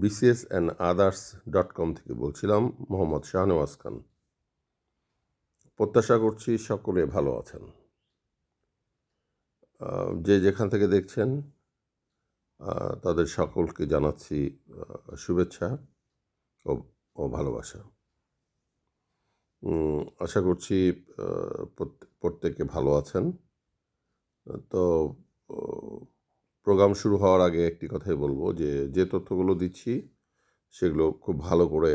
bcsothers.com থেকে বলছিলাম, মোহাম্মদ শাহনওয়াজ খান। প্রত্যাশা করছি সকলে ভালো আছেন। যে যেখান থেকে দেখছেন তাদের সকলকে জানাচ্ছি শুভেচ্ছা ও ভালোবাসা। আশা করছি প্রত্যেকে ভালো আছেন। তো প্রোগ্রাম শুরু হওয়ার আগে একটি কথাই বলবো, যে তথ্যগুলো দিচ্ছি সেগুলো খুব ভালো করে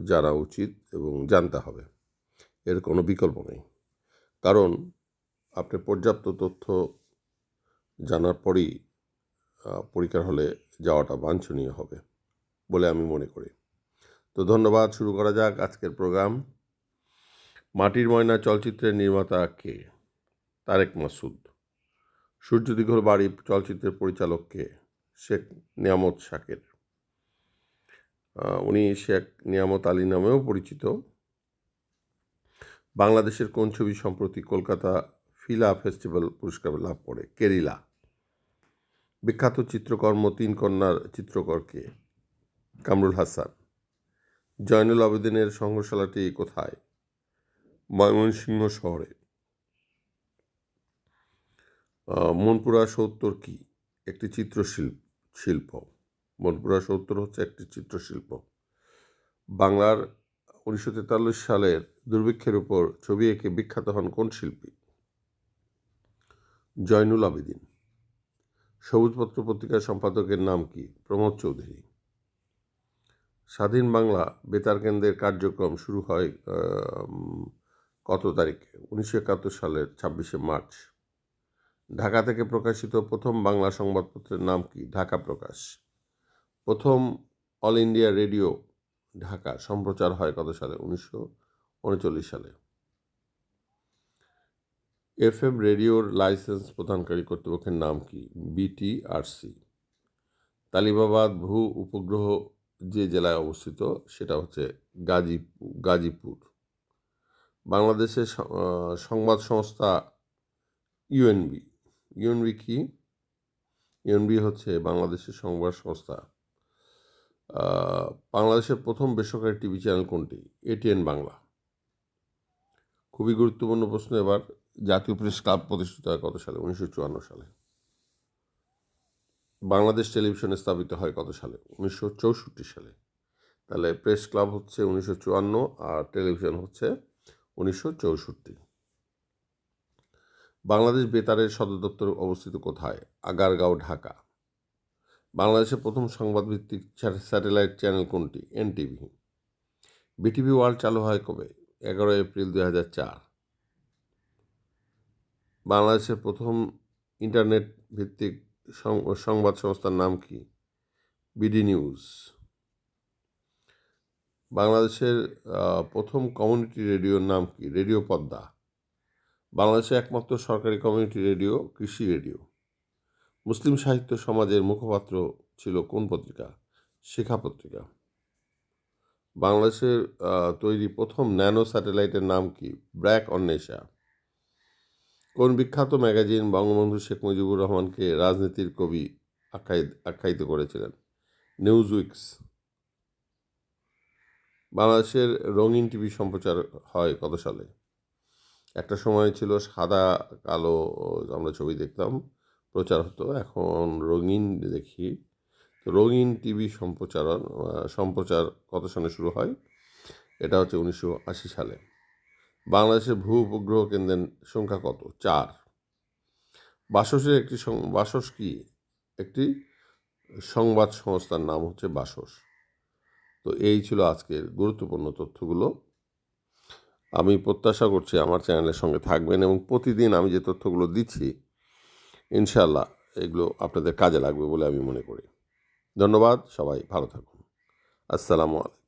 জানা উচিত এবং জানতে হবে। এর কোনো বিকল্প নেই, কারণ আপনি পর্যাপ্ত তথ্য জানার পরই পরীক্ষার হলে যাওয়াটা বাঞ্ছনীয় হবে বলে আমি মনে করি। তো ধন্যবাদ। শুরু করা যাক আজকের প্রোগ্রাম। মাটির ময়না চলচ্চিত্রের নির্মাতা কে? তারেক মাসুদ। সূর্যদীঘল বাড়ি চলচ্চিত্রের পরিচালক কে? শেখ নিয়ামত শাকের। উনি শেখ নিয়ামত আলী নামেও পরিচিত। বাংলাদেশের কোন ছবি সম্প্রতি কলকাতা ফিলা ফেস্টিভ্যাল পুরস্কার লাভ করে? কেরিলা। বিখ্যাত চিত্রকর্ম তিন কন্যার চিত্রকর কে? কামরুল হাসান। জয়নুল আবেদিনের সংগ্রহশালাটি কোথায়? ময়মনসিংহ শহরে। মনপুরা ৭০ কি? একটি চিত্রশিল্প। মনপুরা ৭০ হচ্ছে একটি চিত্রশিল্প। বাংলার 1943 সালের দুর্ভিক্ষের উপর ছবি এঁকে বিখ্যাত হন কোন শিল্পী? জয়নুল আবেদিন। সবুজপত্র পত্রিকার সম্পাদকের নাম কি? প্রমোদ চৌধুরী। স্বাধীন বাংলা বেতার কেন্দ্রের কার্যক্রম শুরু হয় কত তারিখে? 1971 সালের 26শে মার্চ। ঢাকা থেকে প্রকাশিত প্রথম বাংলা সংবাদপত্রের নাম কি? ঢাকা প্রকাশ। প্রথম অল ইন্ডিয়া রেডিও ঢাকা সম্প্রচার হয় কত সালে? 1939 সালে। FM রেডিওর লাইসেন্স প্রদানকারী কর্তৃপক্ষের নাম কি? BTRC। তালিবাবাদ ভূ উপগ্রহ যে জেলায় অবস্থিত সেটা হচ্ছে গাজীপুর। বাংলাদেশের সংবাদ সংস্থা ইউএনবি। ইউএনবি কি? ইউএনবি হচ্ছে বাংলাদেশের সংবাদ সংস্থা। বাংলাদেশের প্রথম বেসরকারি টিভি চ্যানেল কোনটি? ATN বাংলা। খুবই গুরুত্বপূর্ণ প্রশ্ন এবার। জাতীয় প্রেস ক্লাব প্রতিষ্ঠিত হয় কত সালে? 1954 সালে। বাংলাদেশ টেলিভিশনে স্থাপিত হয় কত সালে? 1964 সালে। তাহলে প্রেস ক্লাব হচ্ছে 1954 আর টেলিভিশন হচ্ছে 1964। বাংলাদেশ বেতারের সদর দপ্তর অবস্থিত কোথায়? আগারগাঁও, ঢাকা। বাংলাদেশের প্রথম সংবাদভিত্তিক স্যাটেলাইট চ্যানেল কোনটি? NTV। বিটিভি ওয়ার্ল্ড চালু হয় কবে? 11 এপ্রিল 2004। বাংলাদেশের প্রথম ইন্টারনেট ভিত্তিক সংবাদ সংস্থার নাম কি? BD news. বাংলাদেশের প্রথম কমিউনিটি রেডিওর নাম কি? রেডিও পদ্মা। বাংলাদেশের একমাত্র সরকারি কমিউনিটি রেডিও কৃষি রেডিও। মুসলিম সাহিত্য সমাজের মুখপাত্র ছিল কোন পত্রিকা? শিখা পত্রিকা। বাংলাদেশের তৈরি প্রথম ন্যানো স্যাটেলাইটের নাম কি? ব্র্যাক অন্বেষা। কোন বিখ্যাত ম্যাগাজিন বঙ্গবন্ধু শেখ মুজিবুর রহমানকে রাজনীতির কবি আখ্যায়িত করেছিলেন? নিউজউইক্স। বাংলাদেশের রঙিন টিভি সম্প্রচার হয় কত সালে? একটা সময় ছিল সাদা কালো আমরা ছবি দেখতাম, প্রচার হতো, এখন রঙিন দেখি। তো রঙিন টিভি সম্প্রচার কত সালে শুরু হয়? এটা হচ্ছে 1980 সালে। বাংলাদেশের ভূ উপগ্রহ কেন্দ্রের সংখ্যা কত? 4। বাসসের বাসস কি? একটি সংবাদ সংস্থার নাম হচ্ছে বাসস। তো এই ছিল আজকের গুরুত্বপূর্ণ তথ্যগুলো। আমি প্রত্যাশা করছি আমার চ্যানেলের সঙ্গে থাকবেন এবং প্রতিদিন আমি যে তথ্যগুলো দিচ্ছি ইনশাআল্লাহ এগুলো আপনাদের কাজে লাগবে বলে আমি মনে করি। ধন্যবাদ। সবাই ভালো থাকুন। আসসালামু আলাইকুম।